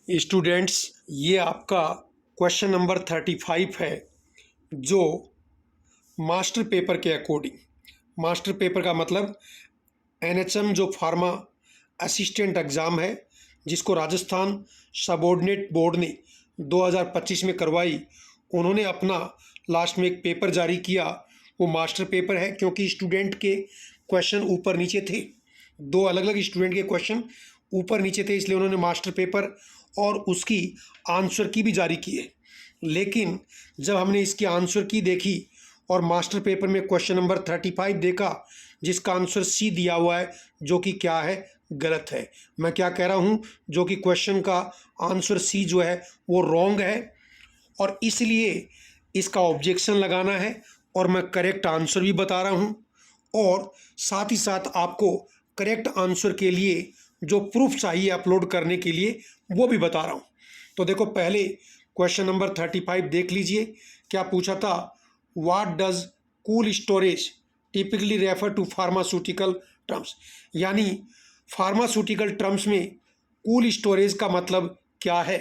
Students, ये आपका question number 35 है, जो मास्टर पेपर के अकॉर्डिंग, मास्टर पेपर का मतलब एनएचएम जो फार्मा असिस्टेंट एग्ज़ाम है, जिसको राजस्थान सबऑर्डिनेट बोर्ड ने 2025 में करवाई। उन्होंने अपना लास्ट में एक पेपर जारी किया, वो मास्टर पेपर है। क्योंकि स्टूडेंट के क्वेश्चन ऊपर नीचे थे, दो अलग अलग स्टूडेंट के क्वेश्चन ऊपर नीचे थे, इसलिए उन्होंने मास्टर पेपर और उसकी आंसर की भी जारी की है। लेकिन जब हमने इसकी आंसर की देखी और मास्टर पेपर में क्वेश्चन नंबर 35 देखा, जिसका आंसर सी दिया हुआ है, जो कि क्या है, गलत है। मैं क्या कह रहा हूँ, जो कि क्वेश्चन का आंसर सी जो है वो रॉन्ग है, और इसलिए इसका ऑब्जेक्शन लगाना है। और मैं करेक्ट आंसर भी बता रहा हूँ, और साथ ही साथ आपको करेक्ट आंसर के लिए जो प्रूफ चाहिए अपलोड करने के लिए, वो भी बता रहा हूँ। तो देखो, पहले क्वेश्चन नंबर 35 देख लीजिए। क्या पूछा था? What does cool storage typically refer to pharmaceutical terms, यानी फार्मास्यूटिकल टर्म्स में कूल स्टोरेज का मतलब क्या है।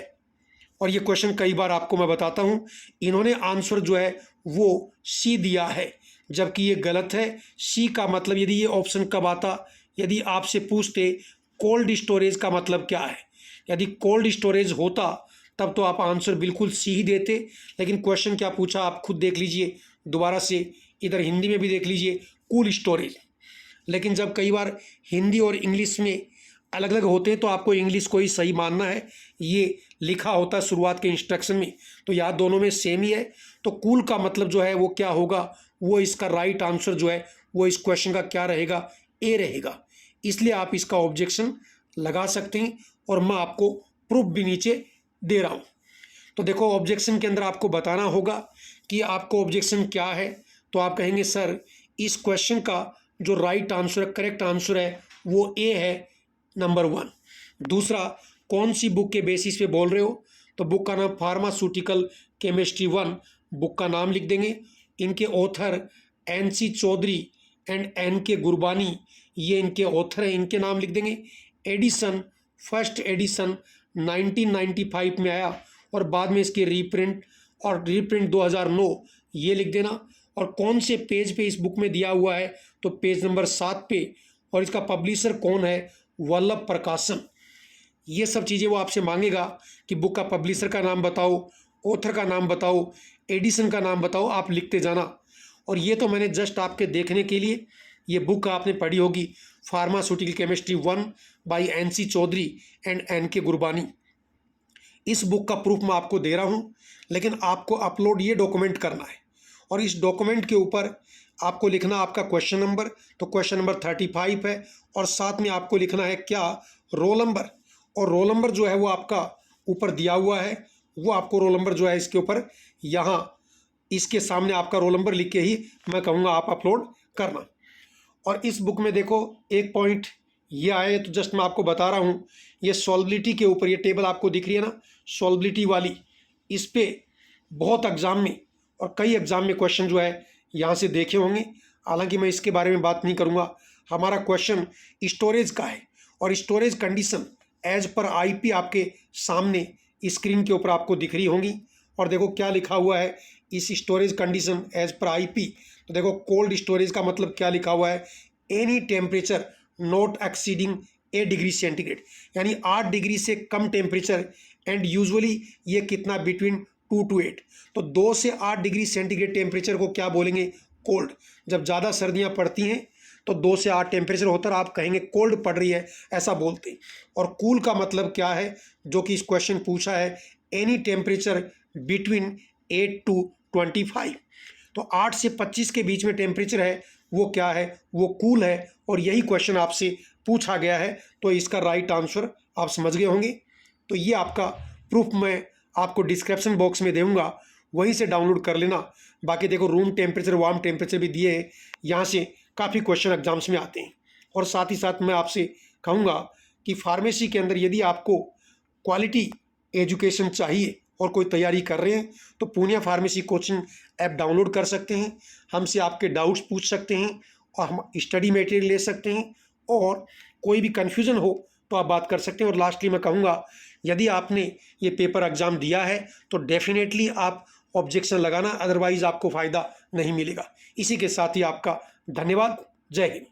और ये क्वेश्चन कई बार आपको मैं बताता हूँ। इन्होंने आंसर जो है वो सी दिया है, जबकि ये गलत है। सी का मतलब, यदि ये ऑप्शन कब आता, यदि आपसे पूछते कोल्ड स्टोरेज का मतलब क्या है, यदि कोल्ड स्टोरेज होता तब तो आप आंसर बिल्कुल सी ही देते। लेकिन क्वेश्चन क्या पूछा आप खुद देख लीजिए, दोबारा से इधर हिंदी में भी देख लीजिए, कूल स्टोरेज। लेकिन जब कई बार हिंदी और इंग्लिश में अलग अलग होते हैं, तो आपको इंग्लिश को ही सही मानना है। ये लिखा होता है शुरुआत के इंस्ट्रक्शन में, तो यहाँ दोनों में सेम ही है। तो कूल का मतलब जो है वो क्या होगा, वो इसका राइट आंसर जो है वो इस क्वेश्चन का क्या रहेगा, ए रहेगा। इसलिए आप इसका ऑब्जेक्शन लगा सकते हैं, और मैं आपको प्रूफ भी नीचे दे रहा हूँ। तो देखो, ऑब्जेक्शन के अंदर आपको बताना होगा कि आपको ऑब्जेक्शन क्या है। तो आप कहेंगे सर, इस क्वेश्चन का जो राइट आंसर है, करेक्ट आंसर है, वो ए है, नंबर 1। दूसरा, कौन सी बुक के बेसिस पे बोल रहे हो? तो बुक का नाम फार्मास्यूटिकल केमिस्ट्री 1, बुक का नाम लिख देंगे। इनके author NC Chaudhary and NK Gurbani, ये इनके ऑथर हैं, इनके नाम लिख देंगे। एडिशन, फर्स्ट एडिशन 1995 में आया, और बाद में इसकी रीप्रिंट और रीप्रिंट 2009, ये लिख देना। और कौन से पेज पे इस बुक में दिया हुआ है, तो पेज नंबर 7 पे। और इसका पब्लिशर कौन है? वल्लभ प्रकाशन। ये सब चीज़ें वो आपसे मांगेगा कि बुक का पब्लिशर का नाम बताओ, ऑथर का नाम बताओ, एडिशन का नाम बताओ, आप लिखते जाना। और ये तो मैंने जस्ट आपके देखने के लिए, ये बुक आपने पढ़ी होगी, pharmaceutical chemistry 1 by NC Chaudhary and NK Gurbani. इस बुक का प्रूफ मैं आपको दे रहा हूँ, लेकिन आपको अपलोड ये डॉक्यूमेंट करना है। और इस डॉक्यूमेंट के ऊपर आपको लिखना आपका क्वेश्चन नंबर, तो क्वेश्चन नंबर 35 है, और साथ में आपको लिखना है क्या, रोल नंबर। और रोल नंबर जो है वो आपका ऊपर दिया हुआ है, वो आपको रोल नंबर जो है इसके ऊपर, यहाँ इसके सामने आपका रोल नंबर लिख के ही मैं कहूँगा आप अपलोड करना। और इस बुक में देखो, एक पॉइंट ये आए, तो जस्ट मैं आपको बता रहा हूँ, ये सॉल्बिलिटी के ऊपर ये टेबल आपको दिख रही है ना, सॉल्बिलिटी वाली, इस पे बहुत एग्जाम में और कई एग्जाम में क्वेश्चन जो है यहाँ से देखे होंगे। हालांकि मैं इसके बारे में बात नहीं करूँगा। हमारा क्वेश्चन स्टोरेज का है, और storage condition as per IP आपके सामने स्क्रीन के ऊपर आपको दिख रही होंगी। और देखो क्या लिखा हुआ है इस storage condition as per IP। तो देखो, कोल्ड स्टोरेज का मतलब क्या लिखा हुआ है, any temperature not exceeding 8 degree centigrade, यानी 8 डिग्री से कम टेम्परेचर। एंड यूजुअली ये कितना, बिटवीन 2 to 8। तो 2 से 8 डिग्री सेंटीग्रेड टेम्परेचर को क्या बोलेंगे, कोल्ड। जब ज़्यादा सर्दियाँ पड़ती हैं तो 2 से 8 टेम्परेचर होता है, आप कहेंगे कोल्ड पड़ रही है, ऐसा बोलते हैं। और कूल का मतलब क्या है, जो कि इस क्वेश्चन पूछा है, एनी टेम्परेचर बिटवीन 8 to 25। तो 8 से 25 के बीच में टेम्परेचर है, वो क्या है, वो कूल है। और यही क्वेश्चन आपसे पूछा गया है, तो इसका राइट आंसर आप समझ गए होंगे। तो ये आपका प्रूफ मैं आपको डिस्क्रिप्शन बॉक्स में दूंगा, वहीं से डाउनलोड कर लेना। बाकी देखो, रूम टेम्परेचर, वार्म टेम्परेचर भी दिए हैं, यहाँ से काफ़ी क्वेश्चन एग्जाम्स में आते हैं। और साथ ही साथ मैं आपसे कहूँगा कि फार्मेसी के अंदर यदि आपको क्वालिटी एजुकेशन चाहिए और कोई तैयारी कर रहे हैं, तो Purnia pharmacy coaching app download कर सकते हैं। हमसे आपके डाउट्स पूछ सकते हैं, और हम स्टडी मटेरियल ले सकते हैं। और कोई भी कन्फ्यूज़न हो तो आप बात कर सकते हैं। और लास्टली मैं कहूँगा यदि आपने ये पेपर एग्ज़ाम दिया है तो डेफिनेटली आप ऑब्जेक्शन लगाना, अदरवाइज़ आपको फ़ायदा नहीं मिलेगा। इसी के साथ ही आपका धन्यवाद। जय हिंद।